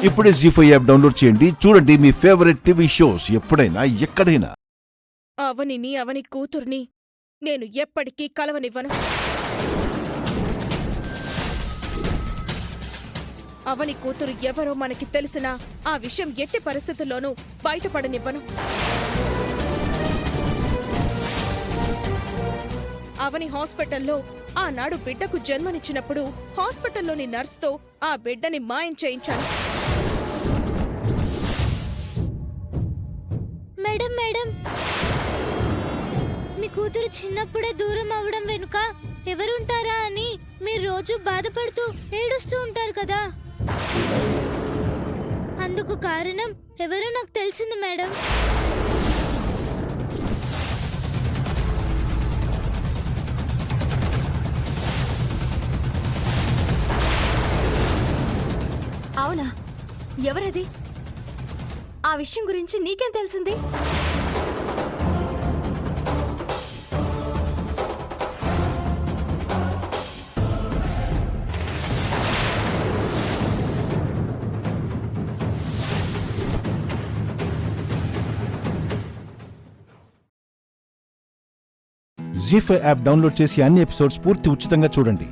ఇప్పుడే జీ5 app download చేయండి. చూడండి మీ ఫేవరెట్ టీవీ షోస్ ఎప్పుడైనా ఎక్కడైనా. అవనిని అవని కూతుర్ని నేను ఎప్పటికీ కలవనివ్వను. అవని కూతురు ఎవరో మనకి తెలిసినా ఆ విషయం ఎట్టి పరిస్థితుల్లోనూ బయటపడనివ్వను. అవని హాస్పిటల్లో ఆనాడు బిడ్డకు జన్మనిచ్చినప్పుడు హాస్పిటల్లోని నర్స్తో ఆ బిడ్డని మాయం చేయించాను. మేడం మేడం, మీ కూతురు చిన్నప్పుడే దూరం అవడం వెనుక ఎవరుంటారా అని మీరు రోజు బాధపడుతూ ఏడుస్తూ ఉంటారు కదా, అందుకు కారణం ఎవరో నాకు తెలిసింది మేడం. అవునా? ఎవరది? ఆ విషయం గురించి నీకేం తెలిసింది? జీ5 యాప్ డౌన్లోడ్ చేసి అన్ని ఎపిసోడ్స్ పూర్తి ఉచితంగా చూడండి.